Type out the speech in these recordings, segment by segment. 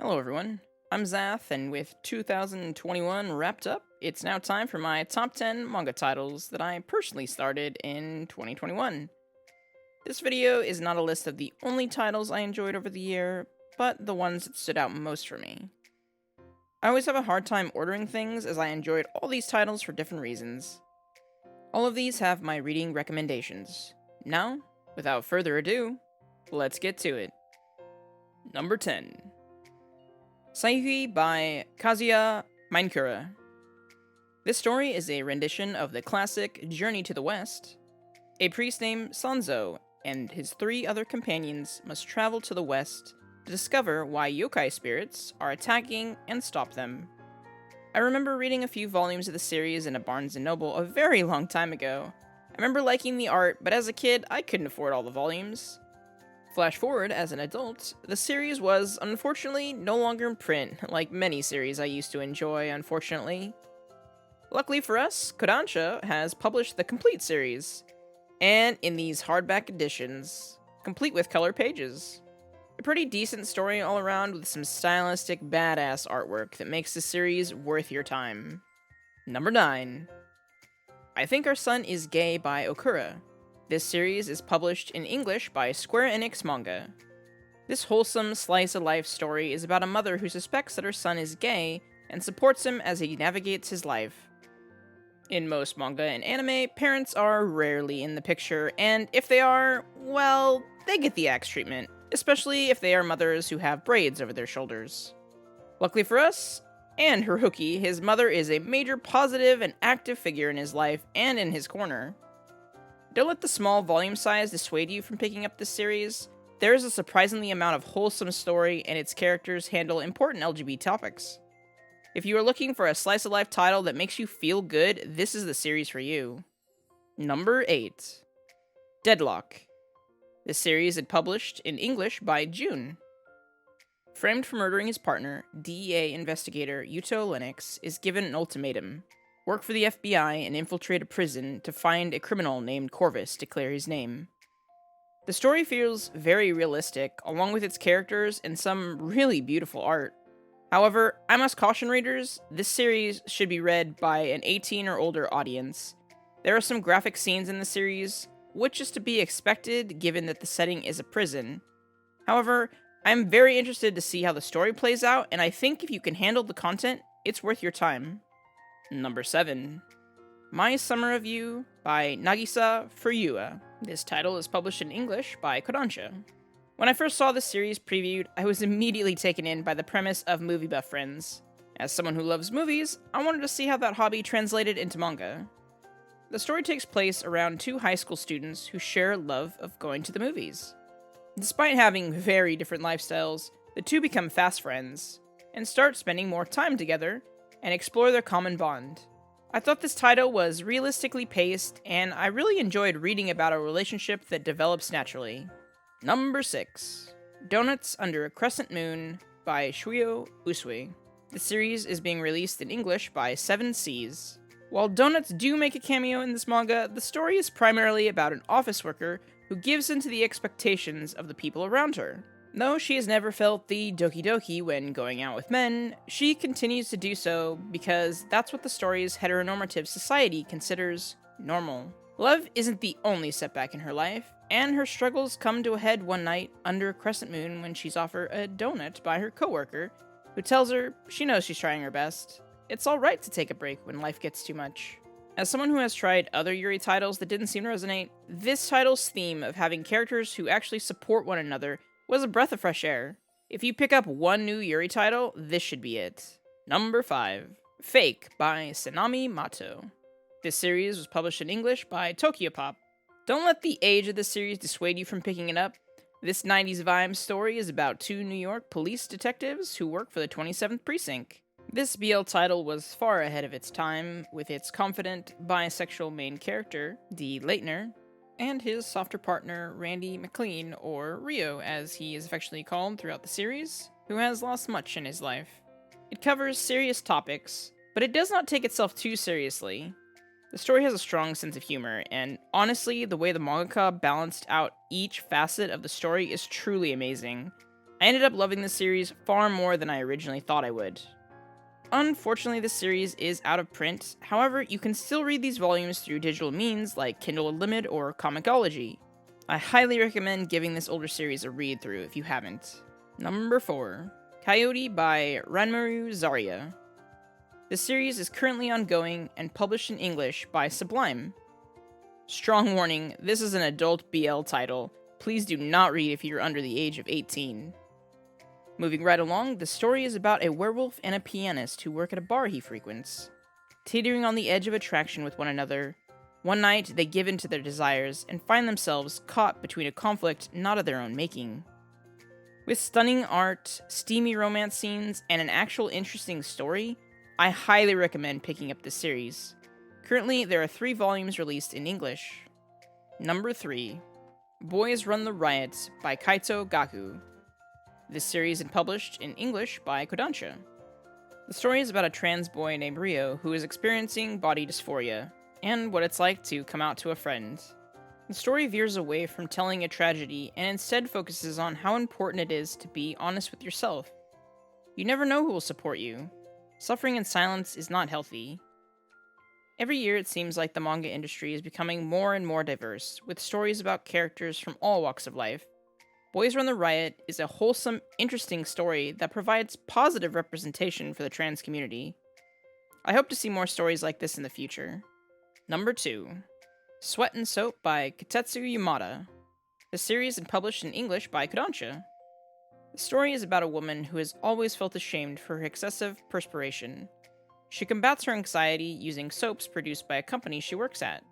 Hello everyone, I'm Zath, and with 2021 wrapped up, it's now time for my top 10 manga titles that I personally started in 2021. This video is not a list of the only titles I enjoyed over the year, but the ones that stood out most for me. I always have a hard time ordering things as I enjoyed all these titles for different reasons. All of these have my reading recommendations. Now, without further ado, let's get to it. Number 10. Saihui by Kazuya Mainkura. This story is a rendition of the classic Journey to the West. A priest named Sanzo and his 3 other companions must travel to the west to discover why yokai spirits are attacking and stop them. I remember reading a few volumes of the series in a Barnes & Noble a very long time ago. I remember liking the art, but as a kid, I couldn't afford all the volumes. Flash forward, as an adult, the series was, unfortunately, no longer in print, like many series I used to enjoy, unfortunately. Luckily for us, Kodansha has published the complete series, and in these hardback editions, complete with color pages. A pretty decent story all around with some stylistic badass artwork that makes the series worth your time. Number 9. I Think Our Son Is Gay by Okura. This series is published in English by Square Enix Manga. This wholesome slice-of-life story is about a mother who suspects that her son is gay and supports him as he navigates his life. In most manga and anime, parents are rarely in the picture, and if they are, well, they get the axe treatment, especially if they are mothers who have braids over their shoulders. Luckily for us, and Haruki, his mother is a major positive and active figure in his life and in his corner. Don't let the small volume size dissuade you from picking up this series. There is a surprisingly amount of wholesome story, and its characters handle important LGBT topics. If you are looking for a slice-of-life title that makes you feel good, this is the series for you. Number 8. Deadlock. This series is published in English by June. Framed for murdering his partner, DEA investigator Yuto Lennox is given an ultimatum. Work for the FBI and infiltrate a prison to find a criminal named Corvus to clear his name. The story feels very realistic, along with its characters and some really beautiful art. However, I must caution readers, this series should be read by an 18 or older audience. There are some graphic scenes in the series, which is to be expected given that the setting is a prison. However, I'm very interested to see how the story plays out, and I think if you can handle the content, it's worth your time. Number 7. My Summer of You by Nagisa Furuya. This title is published in English by Kodansha. When I first saw this series previewed, I was immediately taken in by the premise of movie buff friends. As someone who loves movies, I wanted to see how that hobby translated into manga. The story takes place around 2 high school students who share a love of going to the movies. Despite having very different lifestyles, the 2 become fast friends, and start spending more time together, and explore their common bond. I thought this title was realistically paced, and I really enjoyed reading about a relationship that develops naturally. Number 6. Donuts Under a Crescent Moon by Shuyo Usui. The series is being released in English by 7 Seas. While donuts do make a cameo in this manga, the story is primarily about an office worker who gives in to the expectations of the people around her. Though she has never felt the doki doki when going out with men, she continues to do so because that's what the story's heteronormative society considers normal. Love isn't the only setback in her life, and her struggles come to a head one night under a crescent moon when she's offered a donut by her coworker, who tells her she knows she's trying her best. It's alright to take a break when life gets too much. As someone who has tried other Yuri titles that didn't seem to resonate, this title's theme of having characters who actually support one another was a breath of fresh air. If you pick up one new Yuri title, this should be it. Number 5. Fake by Sanami Mato. This series was published in English by Tokyopop. Don't let the age of this series dissuade you from picking it up. This 90s vibe story is about 2 New York police detectives who work for the 27th Precinct. This BL title was far ahead of its time, with its confident, bisexual main character, Dee Leitner, and his softer partner, Randy McLean, or Rio as he is affectionately called throughout the series, who has lost much in his life. It covers serious topics, but it does not take itself too seriously. The story has a strong sense of humor, and honestly, the way the mangaka balanced out each facet of the story is truly amazing. I ended up loving this series far more than I originally thought I would. Unfortunately, this series is out of print, however, you can still read these volumes through digital means like Kindle Unlimited or Comixology. I highly recommend giving this older series a read through if you haven't. Number 4. Coyote by Ranmaru Zarya. This series is currently ongoing and published in English by Sublime. Strong warning, this is an adult BL title. Please do not read if you're under the age of 18. Moving right along, the story is about a werewolf and a pianist who work at a bar he frequents. Teetering on the edge of attraction with one another, one night they give in to their desires and find themselves caught between a conflict not of their own making. With stunning art, steamy romance scenes, and an actual interesting story, I highly recommend picking up this series. Currently, there are 3 volumes released in English. Number 3. Boys Run the Riot by Kaito Gaku. This series is published in English by Kodansha. The story is about a trans boy named Rio who is experiencing body dysphoria, and what it's like to come out to a friend. The story veers away from telling a tragedy and instead focuses on how important it is to be honest with yourself. You never know who will support you. Suffering in silence is not healthy. Every year it seems like the manga industry is becoming more and more diverse, with stories about characters from all walks of life. Boys Run the Riot is a wholesome, interesting story that provides positive representation for the trans community. I hope to see more stories like this in the future. Number 2. Sweat and Soap by Katetsu Yamada. The series is published in English by Kodansha. The story is about a woman who has always felt ashamed for her excessive perspiration. She combats her anxiety using soaps produced by a company she works at.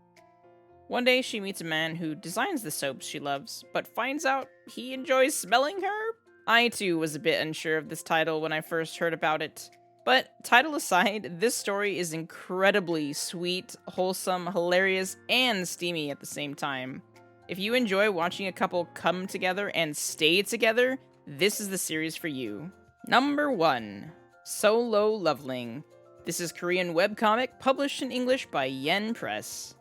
One day, she meets a man who designs the soaps she loves, but finds out he enjoys smelling her? I too was a bit unsure of this title when I first heard about it. But, title aside, this story is incredibly sweet, wholesome, hilarious, and steamy at the same time. If you enjoy watching a couple come together and stay together, this is the series for you. Number 1. Solo Leveling. This is Korean webcomic published in English by Yen Press.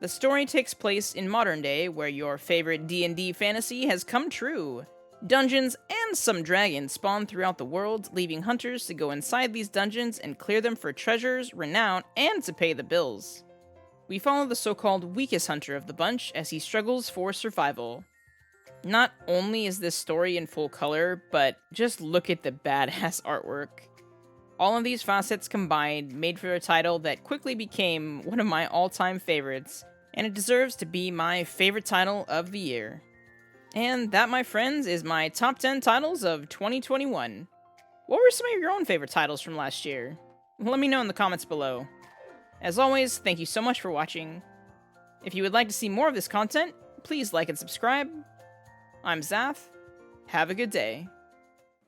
The story takes place in modern day, where your favorite D&D fantasy has come true. Dungeons and some dragons spawn throughout the world, leaving hunters to go inside these dungeons and clear them for treasures, renown, and to pay the bills. We follow the so-called weakest hunter of the bunch as he struggles for survival. Not only is this story in full color, but just look at the badass artwork. All of these facets combined made for a title that quickly became one of my all-time favorites, and it deserves to be my favorite title of the year. And that, my friends, is my top 10 titles of 2021. What were some of your own favorite titles from last year? Let me know in the comments below. As always, thank you so much for watching. If you would like to see more of this content, please like and subscribe. I'm Zath. Have a good day.